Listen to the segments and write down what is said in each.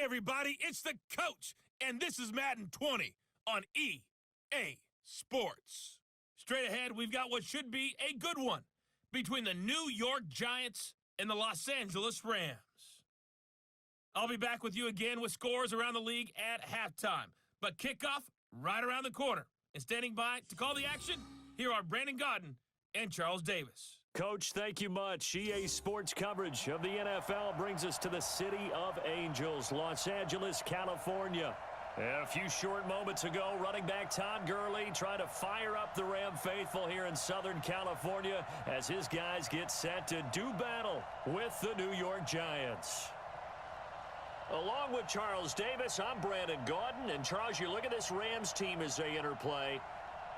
everybody, it's the coach, and this is Madden 20 on EA Sports. Straight ahead, we've got what should be a good one between the New York Giants and the Los Angeles Rams. I'll be back with you again with scores around the league at halftime, but kickoff right around the corner. And standing by to call the action, here are Brandon Godden and Charles Davis. Coach, thank you much. EA Sports coverage of the NFL brings us to the City of Angels, Los Angeles, California. A few short moments ago, running back Todd Gurley trying to fire up the Ram faithful here in Southern California as his guys get set to do battle with the New York Giants. Along with Charles Davis, I'm Brandon Godden. And Charles, you look at this Rams team as they interplay.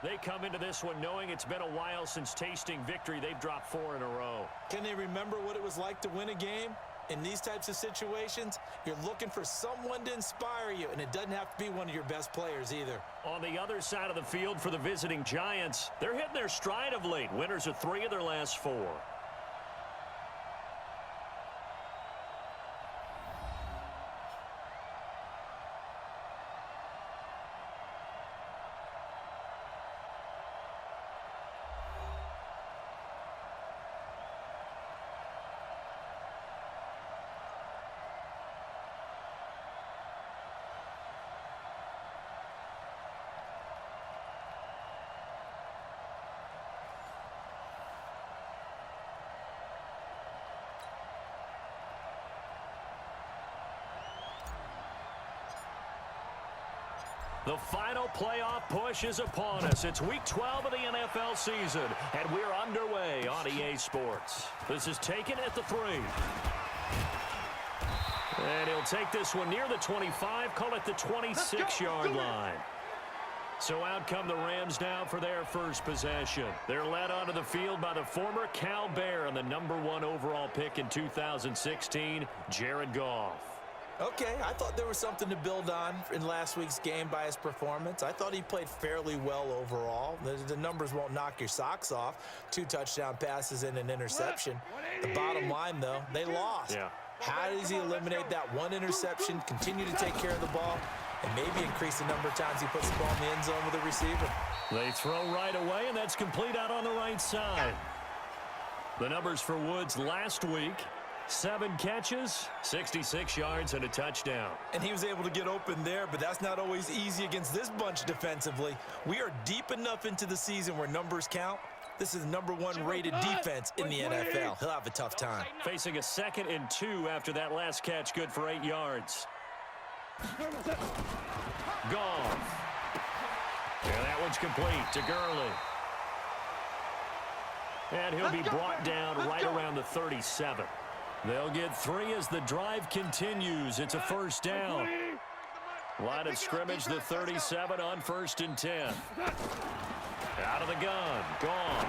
They come into this one knowing it's been a while since tasting victory. They've dropped 4 in a row. Can they remember what it was like to win a game? In these types of situations, you're looking for someone to inspire you, and it doesn't have to be one of your best players either. On the other side of the field for the visiting Giants, they're hitting their stride of late. Winners of 3 of their last 4. The final playoff push is upon us. It's week 12 of the NFL season, and we're underway on EA Sports. This is taken at the 3. And he'll take this one near the 25, call it the 26-yard line. So out come the Rams now for their first possession. They're led onto the field by the former Cal Bear and the #1 overall pick in 2016, Jared Goff. Okay, I thought there was something to build on in last week's game by his performance. I thought he played fairly well overall. The numbers won't knock your socks off. 2 touchdown passes and an interception. The bottom line, though, they lost. Yeah. How does he eliminate that 1 interception, continue to take care of the ball, and maybe increase the number of times he puts the ball in the end zone with the receiver? They throw right away, and that's complete out on the right side. The numbers for Woods last week: 7 catches, 66 yards, and a touchdown. And he was able to get open there, but that's not always easy against this bunch defensively. We are deep enough into the season where numbers count. This is the #1 rated defense in the NFL. He'll have a tough time. Facing a 2nd and 2 after that last catch, good for 8 yards. Goff. And that one's complete to Gurley. And he'll be brought down right around the 37. They'll get 3 as the drive continues. It's a first down. Line of scrimmage, the 37 on 1st and 10. Out of the gun, Goff.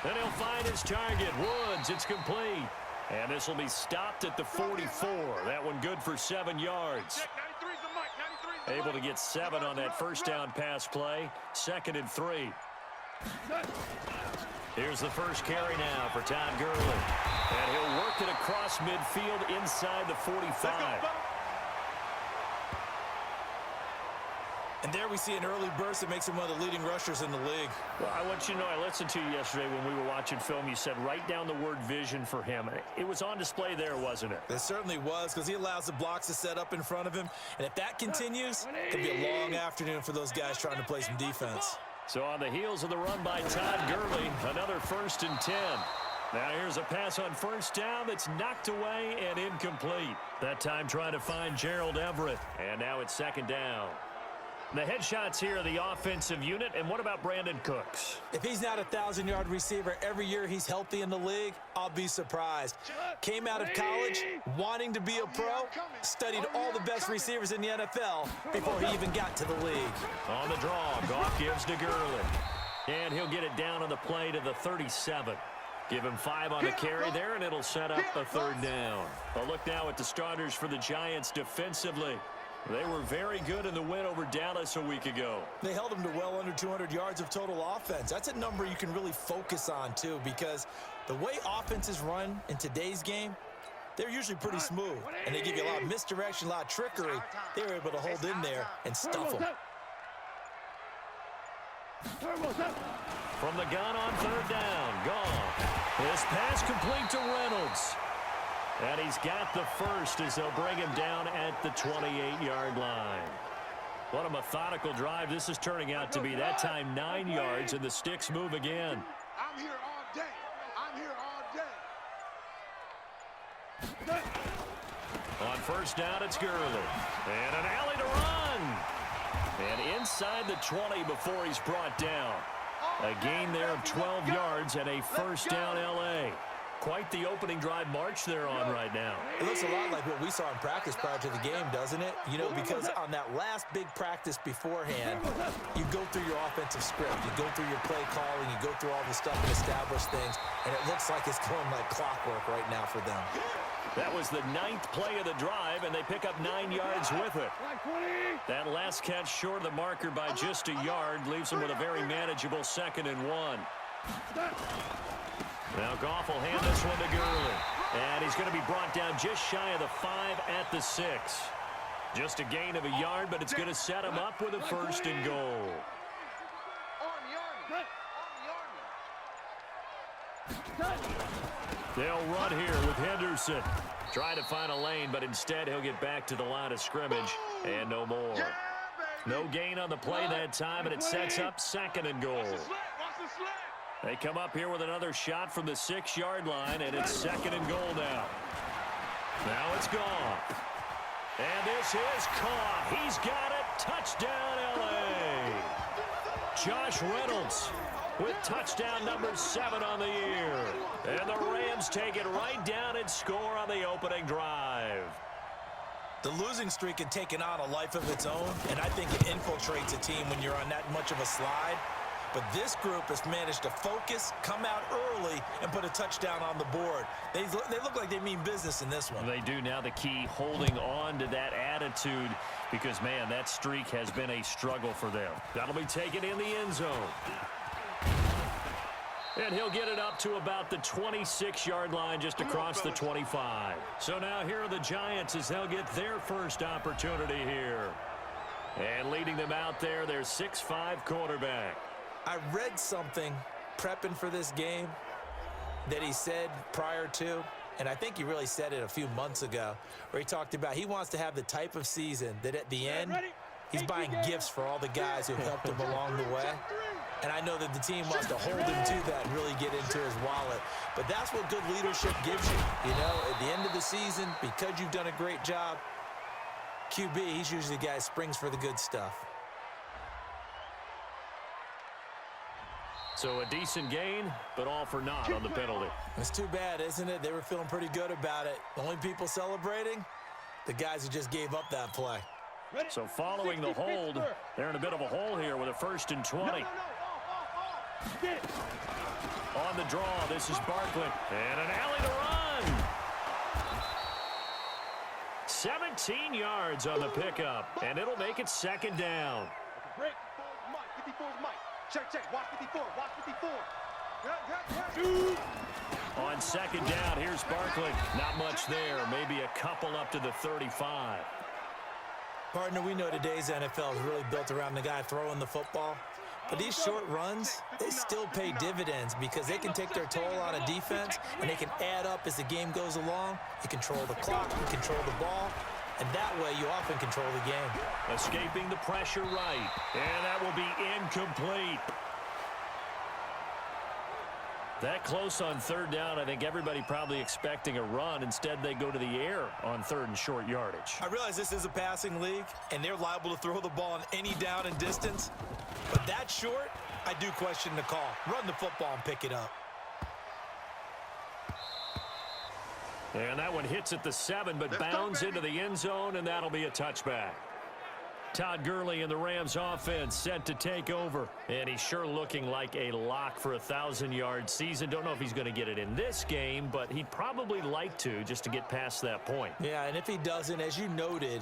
Then he'll find his target, Woods. It's complete. And this will be stopped at the 44. That one good for 7 yards. Able to get 7 on that first down pass play. 2nd and 3. Here's the first carry now for Todd Gurley. And he'll work it across midfield inside the 45. And there we see an early burst that makes him one of the leading rushers in the league. Well, I want you to know, I listened to you yesterday when we were watching film. You said write down the word vision for him. It was on display there, wasn't it? It certainly was, because he allows the blocks to set up in front of him. And if that continues, it could be a long afternoon for those guys trying to play some defense. So on the heels of the run by Todd Gurley, another 1st and 10. Now here's a pass on 1st down that's knocked away and incomplete. That time trying to find Gerald Everett. And now it's 2nd down. The headshots here are the offensive unit. And what about Brandon Cooks? If he's not a 1,000-yard receiver every year he's healthy in the league, I'll be surprised. Came out of college wanting to be a pro, studied all the best receivers in the NFL before he even got to the league. On the draw, Goff gives to Gurley. And he'll get it down on the play to the 37. Give him 5 on the carry there, and it'll set up a 3rd down. A look now at the starters for the Giants defensively. They were very good in the win over Dallas a week ago. They held them to well under 200 yards of total offense. That's a number you can really focus on, too, because the way offenses run in today's game, they're usually pretty smooth, and they give you a lot of misdirection, a lot of trickery. They were able to hold in there and stuff them. From the gun on third down, gone. This pass complete to Reynolds. And he's got the first as they'll bring him down at the 28-yard line. What a methodical drive this is turning out to be. That time 9 yards, and the sticks move again. I'm here all day. I'm here all day. On first down, it's Gurley. And an alley to run. And inside the 20 before he's brought down. A gain there of 12 yards and a first down L.A. Quite the opening drive march they're on right now. It looks a lot like what we saw in practice prior to the game, doesn't it? You know, because on that last big practice beforehand, you go through your offensive script. You go through your play calling. You go through all the stuff and establish things. And it looks like it's going like clockwork right now for them. That was the 9th play of the drive, and they pick up 9 yards with it. That last catch short of the marker by just a yard leaves them with a very manageable 2nd and 1. Now Goff will hand this one to Gurley. And he's going to be brought down just shy of the 5 at the 6. Just a gain of a yard, but it's going to set him up with a 1st and goal. They'll run here with Henderson. Try to find a lane, but instead he'll get back to the line of scrimmage and no more. No gain on the play that time, and it sets up 2nd and goal. They come up here with another shot from the 6-yard line, and it's 2nd and goal now. Now it's gone. And this is caught. He's got it. Touchdown, L.A. Josh Reynolds with touchdown number 7 on the year. And the Rams take it right down and score on the opening drive. The losing streak had taken on a life of its own, and I think it infiltrates a team when you're on that much of a slide. But this group has managed to focus, come out early, and put a touchdown on the board. They look like they mean business in this one. They do. Now the key, holding on to that attitude, because, man, that streak has been a struggle for them. That'll be taken in the end zone. And he'll get it up to about the 26-yard line just across the 25. So now here are the Giants as they'll get their first opportunity here. And leading them out there, their 6'5" quarterback. I read something prepping for this game that he said prior to, and I think he really said it a few months ago, where he talked about he wants to have the type of season that at the end, he's buying gifts for all the guys who have helped him along the way. And I know that the team wants to hold him to that and really get into his wallet. But that's what good leadership gives you. You know, at the end of the season, because you've done a great job, QB, he's usually the guy who springs for the good stuff. So a decent gain, but all for naught on the penalty. It's too bad, isn't it? They were feeling pretty good about it. The only people celebrating, the guys who just gave up that play. So following the hold, they're in a bit of a hole here with a 1st and 20. On the draw, this is Barkley. And an alley to run. 17 yards on the pickup, and it'll make it 2nd down. Break. Mike. 54 is Mike. Check. Watch 54. Watch 54. On 2nd down, here's Barkley. Not much there. Maybe a couple up to the 35. Partner, we know today's NFL is really built around the guy throwing the football. But these short runs, they still pay dividends because they can take their toll on a defense, and they can add up as the game goes along. You control the clock, you control the ball, and that way you often control the game. Escaping the pressure right, and that will be incomplete. That close on 3rd down, I think everybody probably expecting a run. Instead, they go to the air on 3rd and short yardage. I realize this is a passing league, and they're liable to throw the ball on any down and distance. But that short, I do question the call. Run the football and pick it up. And that one hits at the 7, but bounds into the end zone, and that'll be a touchback. Todd Gurley and the Rams offense set to take over. And he's sure looking like a lock for a 1,000-yard season. Don't know if he's going to get it in this game, but he'd probably like to just to get past that point. Yeah, and if he doesn't, as you noted,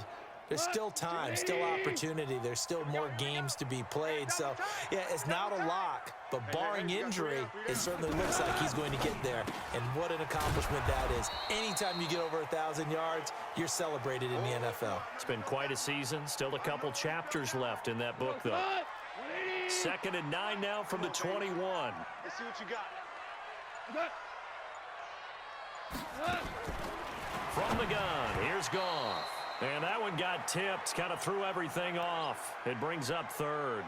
There's still time, still opportunity. There's still more games to be played. So, yeah, it's not a lock, but barring injury, it certainly looks like he's going to get there. And what an accomplishment that is. Anytime you get over 1,000 yards, you're celebrated in the NFL. It's been quite a season. Still a couple chapters left in that book, though. 2nd and 9 now from the 21. Let's see what you got. From the gun, here's Goff. And that one got tipped, kind of threw everything off. It brings up 3rd.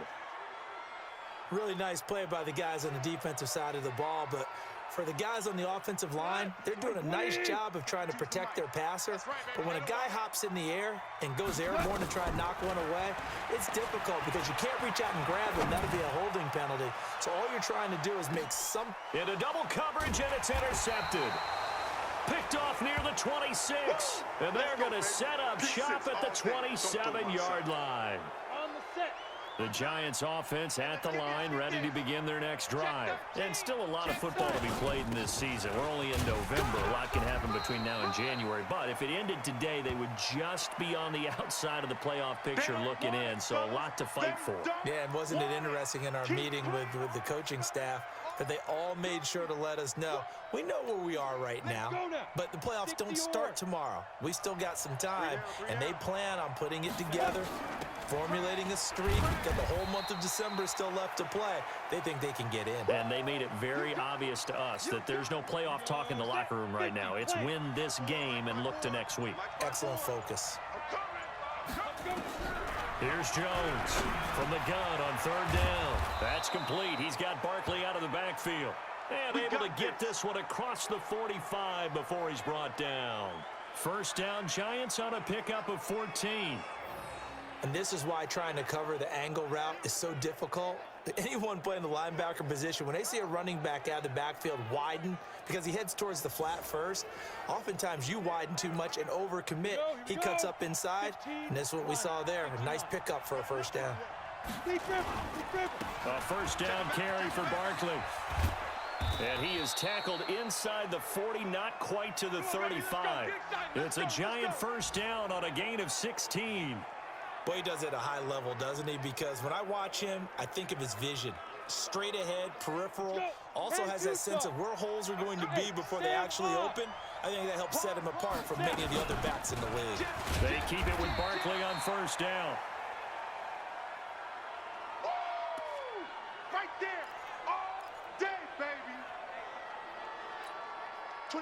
Really nice play by the guys on the defensive side of the ball, but for the guys on the offensive line, they're doing a nice job of trying to protect their passer. But when a guy hops in the air and goes airborne to try and knock one away, it's difficult because you can't reach out and grab him. That'll be a holding penalty. So all you're trying to do is make some... Into double coverage, and it's intercepted. Picked off near the 26. And they're going to set up shop at the 27-yard line. The Giants offense at the line, ready to begin their next drive. And still a lot of football to be played in this season. We're only in November. A lot can happen between now and January. But if it ended today, they would just be on the outside of the playoff picture looking in. So a lot to fight for. Yeah, and wasn't it interesting in our meeting with the coaching staff that they all made sure to let us know, we know where we are right now, but the playoffs don't start tomorrow. We still got some time, and they plan on putting it together, formulating a streak. Got the whole month of December still left to play. They think they can get in. And they made it very obvious to us that there's no playoff talk in the locker room right now. It's win this game and look to next week. Excellent focus. Here's Jones from the gun on 3rd down. That's complete. He's got Barkley out of the backfield. And able to get this one across the 45 before he's brought down. 1st down, Giants on a pickup of 14. And this is why trying to cover the angle route is so difficult. Anyone playing the linebacker position, when they see a running back out of the backfield widen because he heads towards the flat first, oftentimes you widen too much and overcommit. He cuts up inside, and that's what we saw there. A nice pickup for a 1st down. A 1st down carry for Barkley. And he is tackled inside the 40, not quite to the 35. It's a Giant 1st down on a gain of 16. Boy, he does it at a high level, doesn't he? Because when I watch him, I think of his vision. Straight ahead, peripheral. Also has that sense of where holes are going to be before they actually open. I think that helps set him apart from many of the other backs in the league. They keep it with Barkley on 1st down. Right there. All day, baby.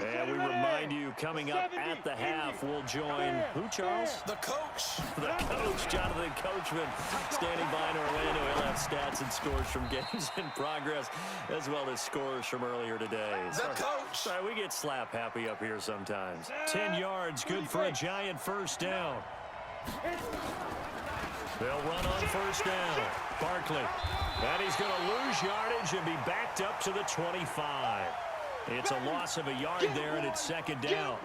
And we remind you, coming up at the half, we'll join who, Charles? The coach. The coach, Jonathan Coachman, standing by in Orlando. He'll have stats and scores from games in progress, as well as scores from earlier today. The coach. Sorry, we get slap happy up here sometimes. 10 yards, good for a Giant 1st down. They'll run on 1st down. Barkley. And he's going to lose yardage and be backed up to the 25. It's a loss of a yard there, and it's 2nd down.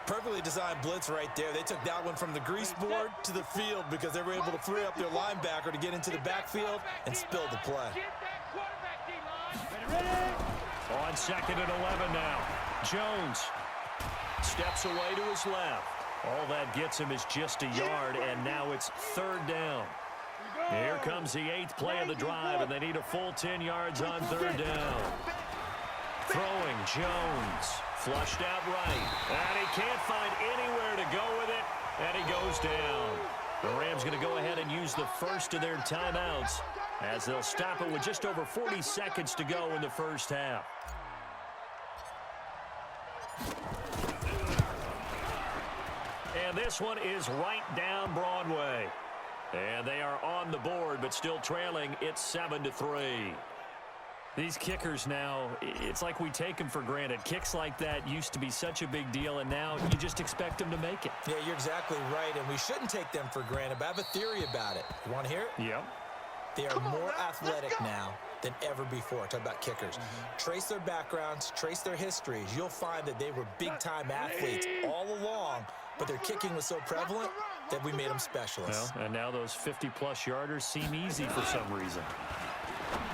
Perfectly designed blitz right there. They took that one from the grease board to the field because they were able to free up their linebacker to get into the backfield and spill the play. On 2nd and 11 now. Jones steps away to his left. All that gets him is just a yard, and now it's 3rd down. Here comes the 8th play of the drive, and they need a full 10 yards on 3rd down. Throwing, Jones, flushed out right, and he can't find anywhere to go with it, and he goes down. The Rams going to go ahead and use the first of their timeouts as they'll stop it with just over 40 seconds to go in the 1st half. And this one is right down Broadway. And they are on the board, but still trailing. It's 7-3. These kickers now, it's like we take them for granted. Kicks like that used to be such a big deal, and now you just expect them to make it. Yeah, you're exactly right, and we shouldn't take them for granted, but I have a theory about it. You want to hear it? Yep. They are more athletic now than ever before. Talk about kickers. Trace their backgrounds, trace their histories. You'll find that they were big-time athletes all along, but their kicking was so prevalent that we made them specialists. Well, and now those 50-plus yarders seem easy for some reason.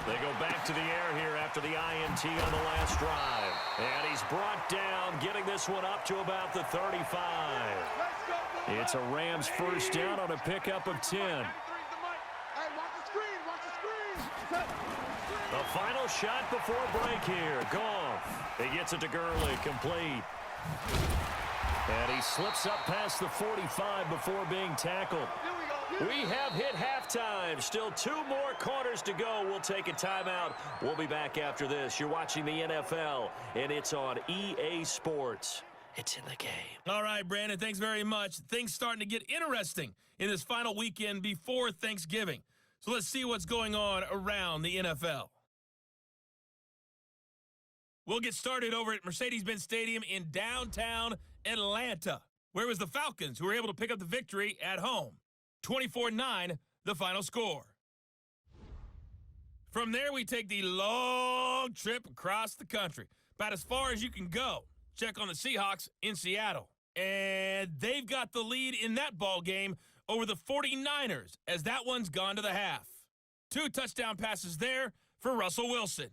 They go back to the air here after the INT on the last drive. And he's brought down, getting this one up to about the 35. It's a Rams first down on a pickup of 10. The final shot before break here. Goff. He gets it to Gurley, complete. And he slips up past the 45 before being tackled. We have hit halftime. Still 2 more quarters to go. We'll take a timeout. We'll be back after this. You're watching the NFL, and it's on EA Sports. It's in the game. All right, Brandon, thanks very much. Things starting to get interesting in this final weekend before Thanksgiving. So let's see what's going on around the NFL. We'll get started over at Mercedes-Benz Stadium in downtown Atlanta, where it was the Falcons who were able to pick up the victory at home. 24-9, the final score. From there, we take the long trip across the country, about as far as you can go. Check on the Seahawks in Seattle. And they've got the lead in that ball game over the 49ers, as that one's gone to the half. 2 touchdown passes there for Russell Wilson.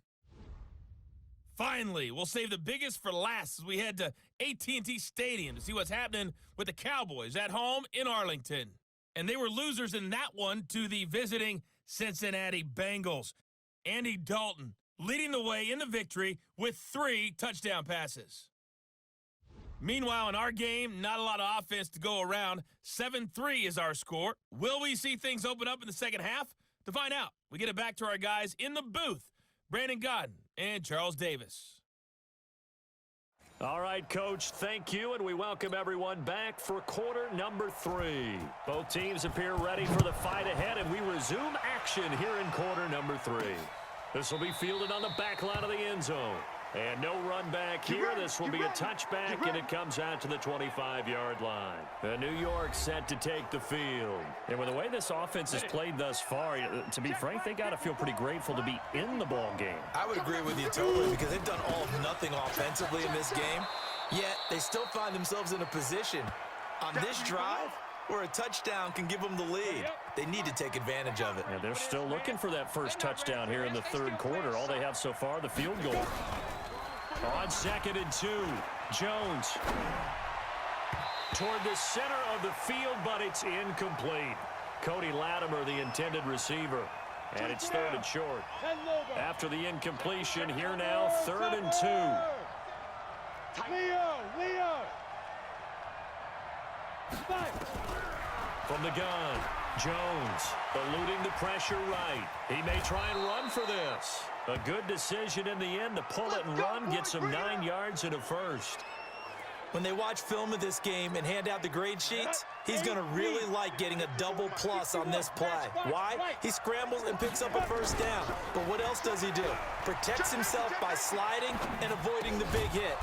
Finally, we'll save the biggest for last as we head to AT&T Stadium to see what's happening with the Cowboys at home in Arlington. And they were losers in that one to the visiting Cincinnati Bengals. Andy Dalton leading the way in the victory with 3 touchdown passes. Meanwhile, in our game, not a lot of offense to go around. 7-3 is our score. Will we see things open up in the second half? To find out, we get it back to our guys in the booth, Brandon Godden and Charles Davis. All right, Coach, thank you, and we welcome everyone back for quarter number 3. Both teams appear ready for the fight ahead, and we resume action here in quarter number 3. This will be fielded on the back line of the end zone. And no run back here. This will be a touchback, and it comes out to the 25-yard line. And New York set to take the field. And with the way this offense has played thus far, to be frank, they got to feel pretty grateful to be in the ball game. I would agree with you totally, because they've done all of nothing offensively in this game, yet they still find themselves in a position on this drive where a touchdown can give them the lead. They need to take advantage of it. And they're still looking for that first touchdown here in the third quarter. All they have so far, the field goal. On 2nd and 2, Jones toward the center of the field, but it's incomplete. Cody Latimer, the intended receiver, and it's 3rd and short. After the incompletion, here now, 3rd and 2. Leo! From the gun, Jones eluding the pressure right. He may try and run for this. A good decision in the end to pull it and run, get some 9 yards and a first. When they watch film of this game and hand out the grade sheets, he's going to really like getting a double plus on this play. Why? He scrambles and picks up a first down. But what else does he do? Protects himself by sliding and avoiding the big hit.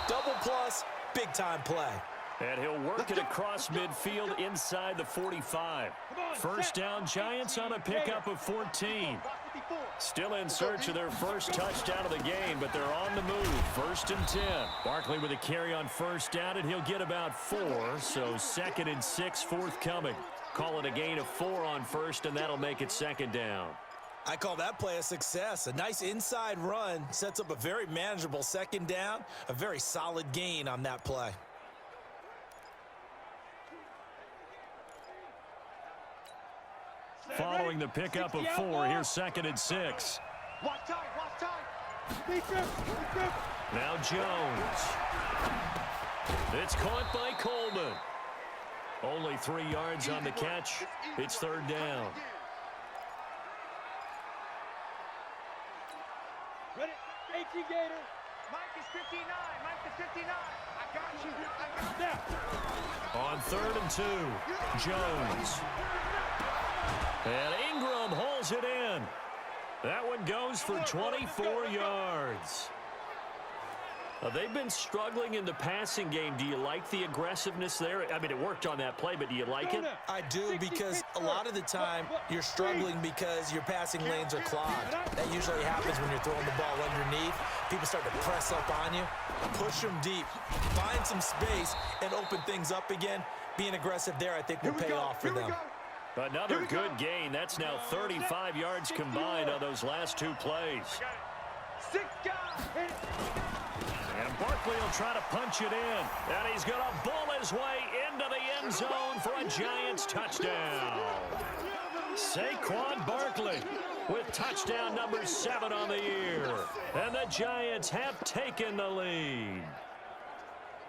Double plus, big-time play. And he'll work it across midfield inside the 45. First down, Giants on a pickup of 14. Still in search of their first touchdown of the game, but they're on the move. 1st and 10. Barkley with a carry on first down, and he'll get about 4. So 2nd and 6 forthcoming. Call it a gain of 4 on first, and that'll make it 2nd down. I call that play a success. A nice inside run sets up a very manageable 2nd down. A very solid gain on that play. Following the pickup of 4, here's 2nd and 6. Watch time. Now Jones. It's caught by Coleman. Only 3 yards on the catch. It's 3rd down. Ready? 18 Gator. Mike is 59. Mike is 59. I got you. On 3rd and 2, Jones. And Ingram holds it in. That one goes for 24 yards. They've been struggling in the passing game. Do you like the aggressiveness there? I mean, it worked on that play, but do you like it? I do, because a lot of the time you're struggling because your passing lanes are clogged. That usually happens when you're throwing the ball underneath. People start to press up on you. Push them deep. Find some space and open things up again. Being aggressive there, I think, will pay off for them. Another good gain. That's now 35 yards combined on those last two plays. And Barkley will try to punch it in. And he's going to bull his way into the end zone for a Giants touchdown. Saquon Barkley with touchdown number 7 on the year. And the Giants have taken the lead.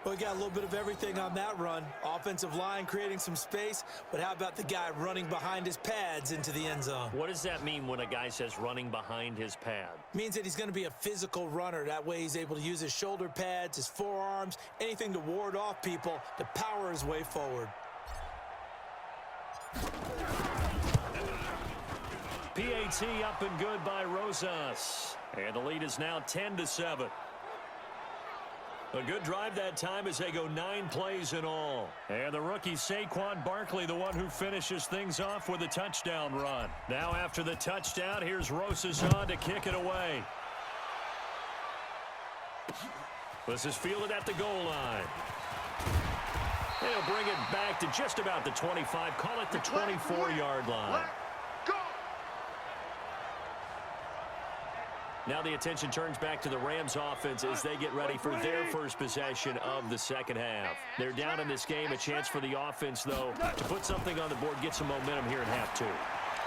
Well, we got a little bit of everything on that run. Offensive line creating some space, but how about the guy running behind his pads into the end zone? What does that mean when a guy says running behind his pad? Means that he's going to be a physical runner. That way he's able to use his shoulder pads, his forearms, anything to ward off people to power his way forward. PAT up and good by Rosas. And the lead is now 10-7. A good drive that time as they go 9 plays in all. And the rookie Saquon Barkley, the one who finishes things off with a touchdown run. Now after the touchdown, here's Rosas on to kick it away. This is fielded at the goal line. They'll bring it back to just about the 25, call it the 24-yard line. Now the attention turns back to the Rams offense as they get ready for their first possession of the second half. They're down in this game. A chance for the offense, though, to put something on the board, get some momentum here in half 2.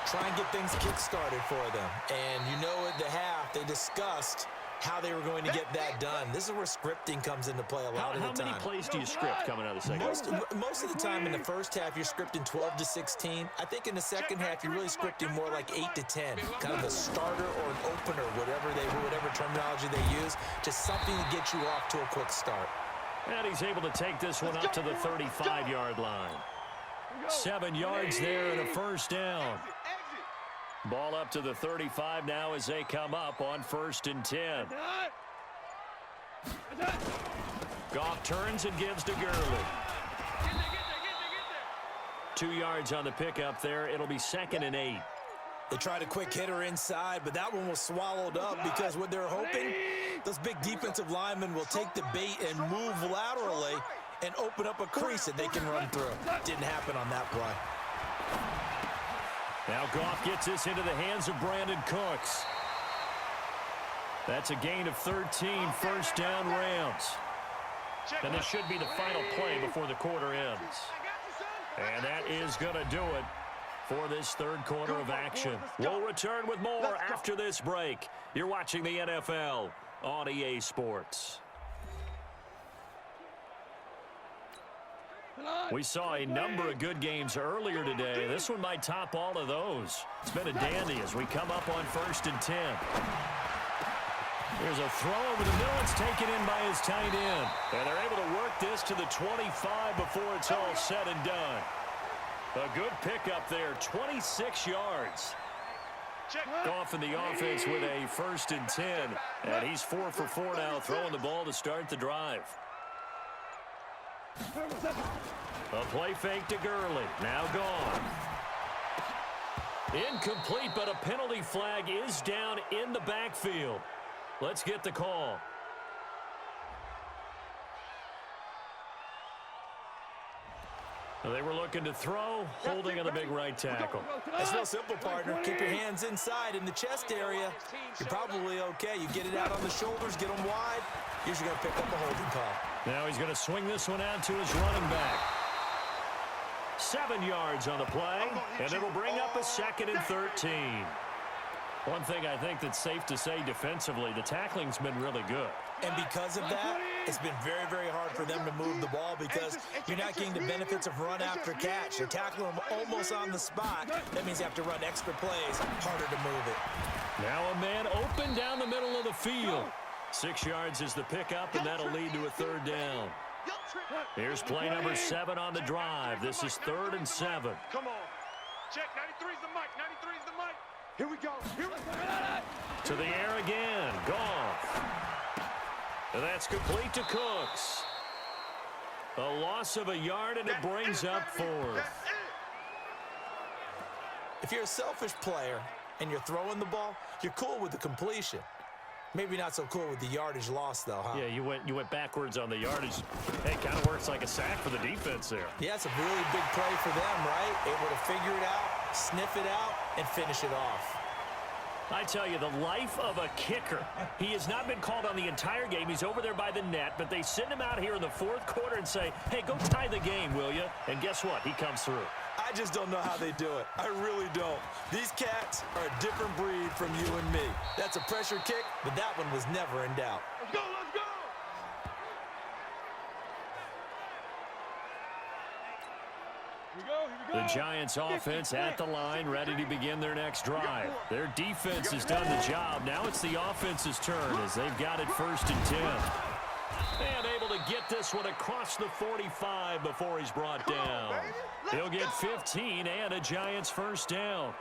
Try and get things kick-started for them. And you know at the half, they discussed how they were going to get that done. This is where scripting comes into play a lot of the time. How many plays do you script coming out of the second half? Most of the time in the first half, you're scripting 12 to 16. I think in the second half, you're really scripting more like 8 to 10. Kind of a starter or an opener, whatever terminology they use. Just something to get you off to a quick start. And he's able to take this one up to the 35-yard line. 7 yards there and a first down. Ball up to the 35 now as they come up on 1st and 10. Goff turns and gives to Gurley. 2 yards on the pickup there. It'll be 2nd and 8. They tried a quick hitter inside, but that one was swallowed up because what they're hoping, those big defensive linemen will take the bait and move laterally and open up a crease that they can run through. Didn't happen on that play. Now Goff gets this into the hands of Brandon Cooks. That's a gain of 13, first down Rams. And this should be the final play before the quarter ends. And that is going to do it for this third quarter of action. We'll return with more after this break. You're watching the NFL on EA Sports. We saw a number of good games earlier today. This one might top all of those. It's been a dandy as we come up on 1st and 10. There's a throw over the middle. It's taken in by his tight end. And they're able to work this to the 25 before it's all said and done. A good pickup there, 26 yards. Goff in the offense with a 1st and 10. And he's 4 for 4 now, throwing the ball to start the drive. A play fake to Gurley. Now gone. Incomplete, but a penalty flag is down in the backfield. Let's get the call. They were looking to throw, holding on the big right tackle. That's real simple, partner. Keep your hands inside in the chest area. You're probably okay. You get it out on the shoulders, get them wide. Usually going to pick up a holding call. Now he's going to swing this one out to his running back. 7 yards on the play, and it'll bring up a 2nd and 13. One thing I think that's safe to say defensively, the tackling's been really good. And because of that, it's been very, very hard for them to move the ball because you're not getting the benefits of run after catch. You're tackling them almost on the spot. That means you have to run extra plays, harder to move it. Now a man open down the middle of the field. 6 yards is the pickup, and that'll lead to a 3rd down. Here's play number 7 on the drive. This is 3rd and 7. Come on. Check. 93's the mic. 93's the mic. Here we go. Here we go. To the air again. Goff. And that's complete to Cooks. A loss of a yard, and it brings up 4th. If you're a selfish player and you're throwing the ball, you're cool with the completion. Maybe not so cool with the yardage loss, though, huh? Yeah, you went backwards on the yardage. Hey, kind of works like a sack for the defense there. Yeah, it's a really big play for them, right? Able to figure it out, sniff it out, and finish it off. I tell you, the life of a kicker. He has not been called on the entire game. He's over there by the net, but they send him out here in the fourth quarter and say, hey, go tie the game, will you? And guess what? He comes through. I just don't know how they do it. I really don't. These cats are a different breed from you and me. That's a pressure kick, but that one was never in doubt. Let's go, let's go! Here we go. The Giants offense at the line, ready to begin their next drive. Their defense has done the job. Now it's the offense's turn as they've got it 1st and 10. And able to get this one across the 45 before he's brought down. He'll get 15 and a Giants first down.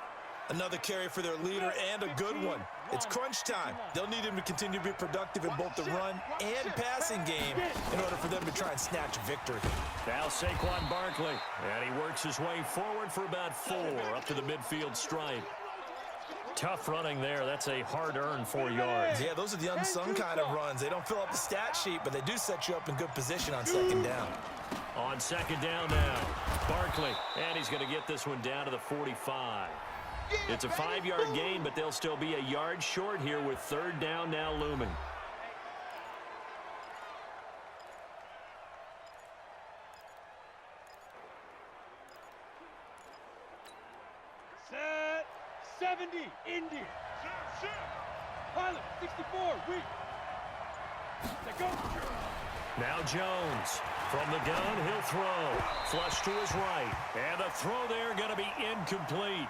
Another carry for their leader and a good one. It's crunch time. They'll need him to continue to be productive in both the run and passing game in order for them to try and snatch victory. Now Saquon Barkley, and he works his way forward for about 4 up to the midfield stripe. Tough running there. That's a hard-earned 4 yards. Yeah, those are the unsung kind of runs. They don't fill up the stat sheet, but they do set you up in good position on 2nd down. On 2nd down now, Barkley, and he's going to get this one down to the 45. It's a 5-yard gain, but they'll still be a yard short here with 3rd down now looming. Set 70, Indy. Pilot 64, weak. Let go. Now Jones from the gun, he'll throw. Flush to his right, and the throw there going to be incomplete.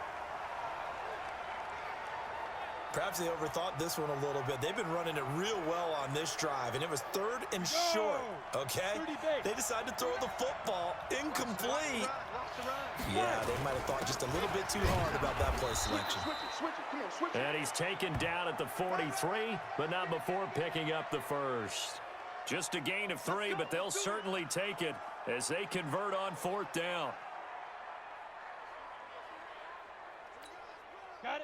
Perhaps they overthought this one a little bit. They've been running it real well on this drive, and it was 3rd and short, okay? They decided to throw the football incomplete. Yeah, they might have thought just a little bit too hard about that play selection. And he's taken down at the 43, but not before picking up the first. Just a gain of 3, but they'll certainly take it as they convert on 4th down.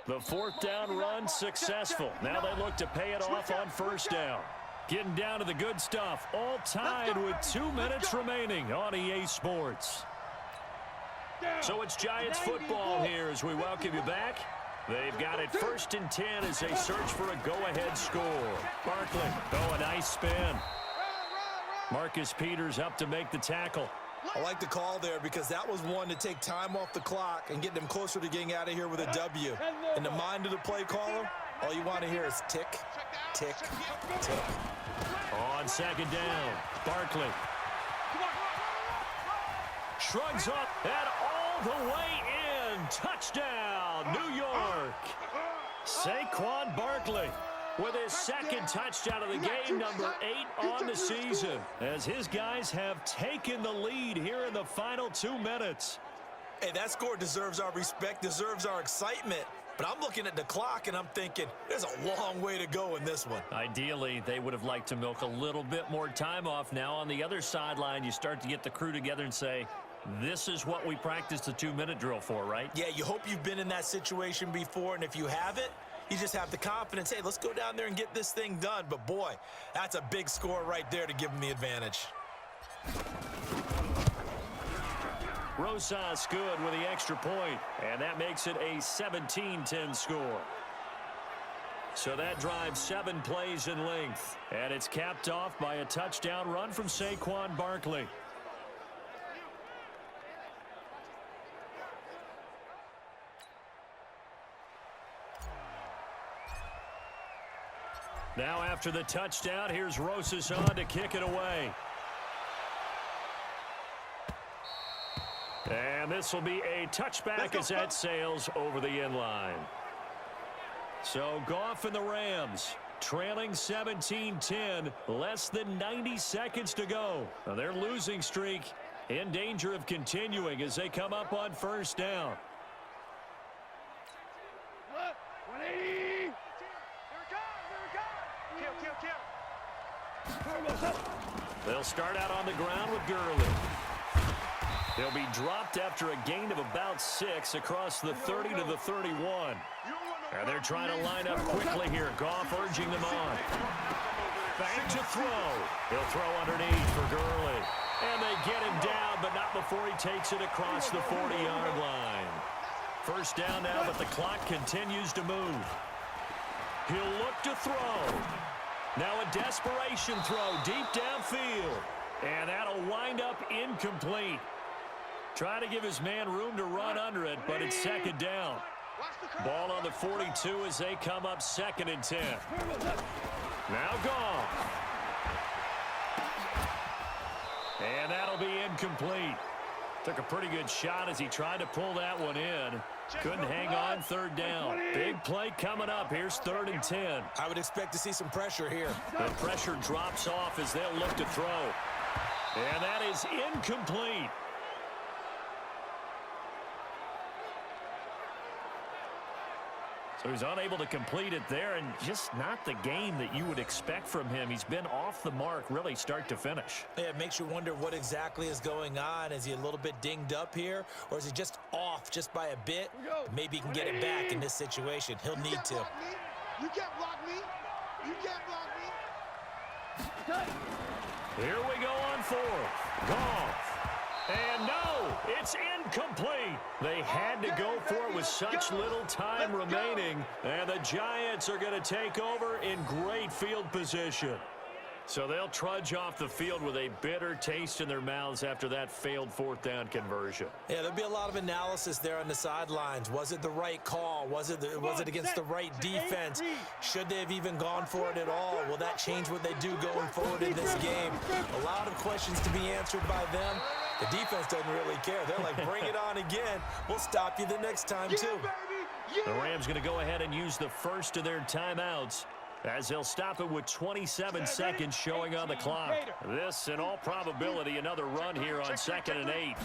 The 4th down run successful. Now they look to pay it off on 1st down. Getting down to the good stuff. All tied with 2 minutes remaining on EA Sports. So it's Giants football here as we welcome you back. They've got it 1st and 10 as they search for a go-ahead score. Barkley, oh, a nice spin. Marcus Peters up to make the tackle. I like the call there because that was one to take time off the clock and get them closer to getting out of here with a W. In the mind of the play caller, all you want to hear is tick, tick, tick. On 2nd down, Barkley shrugs up and all the way in. Touchdown, New York. Saquon Barkley with his 2nd touchdown of the game, number 8 on the season, as his guys have taken the lead here in the final 2 minutes. Hey, that score deserves our respect, deserves our excitement. But I'm looking at the clock, and I'm thinking there's a long way to go in this one. Ideally, they would have liked to milk a little bit more time off. Now, on the other sideline, you start to get the crew together and say, this is what we practiced the 2-minute drill for, right? Yeah, you hope you've been in that situation before, and if you haven't, you just have the confidence, hey, let's go down there and get this thing done. But, boy, that's a big score right there to give them the advantage. Rosas good with the extra point, and that makes it a 17-10 score. So that drives 7 plays in length, and it's capped off by a touchdown run from Saquon Barkley. Now after the touchdown, here's Rosas on to kick it away. And this will be a touchback as that sails over the end line. So Goff and the Rams trailing 17-10, less than 90 seconds to go. Now their losing streak in danger of continuing as they come up on 1st down. They'll start out on the ground with Gurley. They'll be dropped after a gain of about 6 across the 30 to the 31. And they're trying to line up quickly here. Goff urging them on. Back to throw. He'll throw underneath for Gurley. And they get him down, but not before he takes it across the 40-yard line. First down now, but the clock continues to move. He'll look to throw. Now a desperation throw deep downfield. And that'll wind up incomplete. Trying to give his man room to run under it, but it's second down. Ball on the 42 as they come up 2nd and 10. Now gone. And that'll be incomplete. Took a pretty good shot as he tried to pull that one in. Couldn't hang on 3rd down. Big play coming up. Here's 3rd and 10. I would expect to see some pressure here. The pressure drops off as they'll look to throw. And that is incomplete. So he's unable to complete it there, and just not the game that you would expect from him. He's been off the mark really start to finish. Yeah, it makes you wonder what exactly is going on. Is he a little bit dinged up here, or is he just off just by a bit? Maybe he can get it back in this situation. He'll need to. You can't block me. You can't block me. Here we go on 4th. Goff. And no, it's incomplete. They had to go for it with such little time remaining. And the Giants are going to take over in great field position. So they'll trudge off the field with a bitter taste in their mouths after that failed 4th down conversion. Yeah, there'll be a lot of analysis there on the sidelines. Was it the right call? Was it against the right defense? Should they have even gone for it at all? Will that change what they do going forward in this game? A lot of questions to be answered by them. The defense doesn't really care. They're like, bring it on again. We'll stop you the next time, too. The Rams going to go ahead and use the first of their timeouts as they'll stop it with 27 seconds showing on the clock. This, in all probability, another run here on 2nd and 8.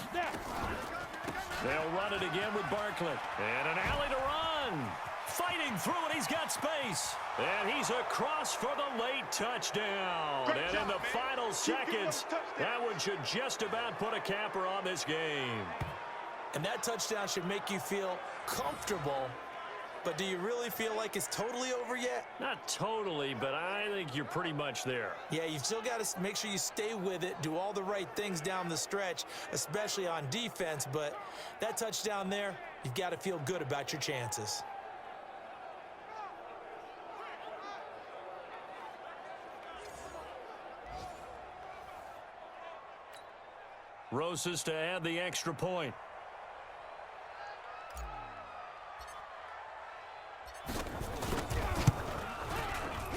They'll run it again with Barkley. And an alley to run. Fighting through it, he's got space. And he's across for the late touchdown. And in the final seconds, that one should just about put a capper on this game. And that touchdown should make you feel comfortable. But do you really feel like it's totally over yet? Not totally, but I think you're pretty much there. Yeah, you've still got to make sure you stay with it, do all the right things down the stretch, especially on defense. But that touchdown there, you've got to feel good about your chances. Rosas to add the extra point.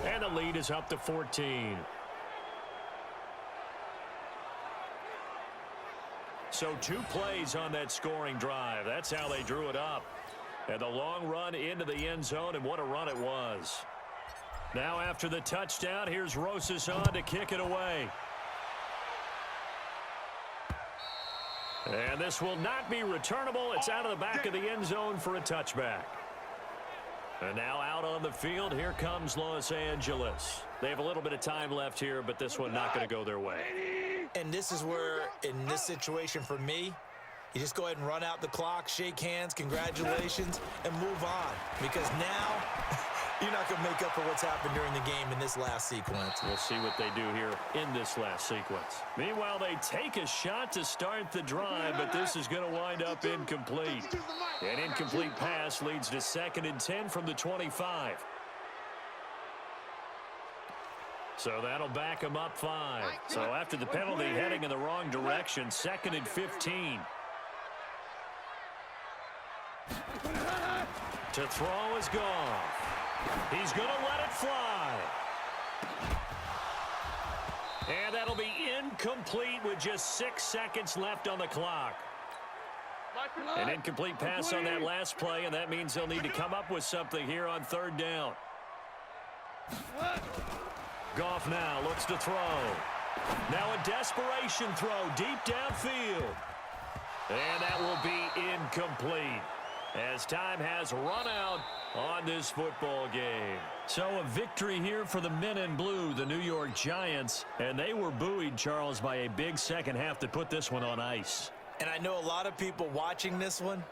And the lead is up to 14. So 2 plays on that scoring drive. That's how they drew it up. And the long run into the end zone, and what a run it was. Now after the touchdown, here's Rosas on to kick it away. And this will not be returnable. It's out of the back of the end zone for a touchback. And now out on the field, here comes Los Angeles. They have a little bit of time left here, but this one not going to go their way. And this is where, in this situation for me, you just go ahead and run out the clock, shake hands, congratulations, and move on. Because now, you're not going to make up for what's happened during the game in this last sequence. We'll see what they do here in this last sequence. Meanwhile, they take a shot to start the drive, but this is going to wind up incomplete. An incomplete pass leads to 2nd and 10 from the 25. So that'll back them up 5. So after the penalty heading in the wrong direction, 2nd and 15. To throw is Goff. He's going to let it fly. And that'll be incomplete with just 6 seconds left on the clock. An incomplete pass on that last play, and that means they'll need to come up with something here on 3rd down. Goff now looks to throw. Now a desperation throw deep downfield. And that will be incomplete as time has run out on this football game. So a victory here for the men in blue, the New York Giants. And they were buoyed, Charles, by a big second half to put this one on ice. And I know a lot of people watching this one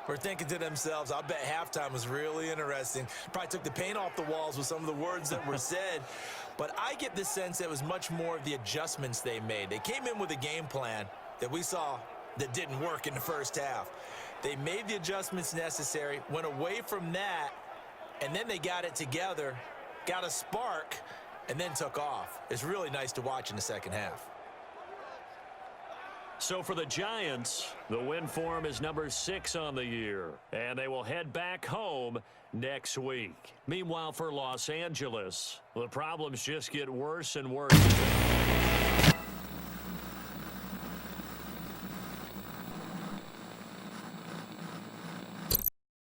were thinking to themselves, I bet halftime was really interesting. Probably took the paint off the walls with some of the words that were said. But I get the sense that it was much more of the adjustments they made. They came in with a game plan that we saw that didn't work in the first half. They made the adjustments necessary, went away from that, and then they got it together, got a spark, and then took off. It's really nice to watch in the second half. So for the Giants, the win form is number 6 on the year, and they will head back home next week. Meanwhile, for Los Angeles, the problems just get worse and worse.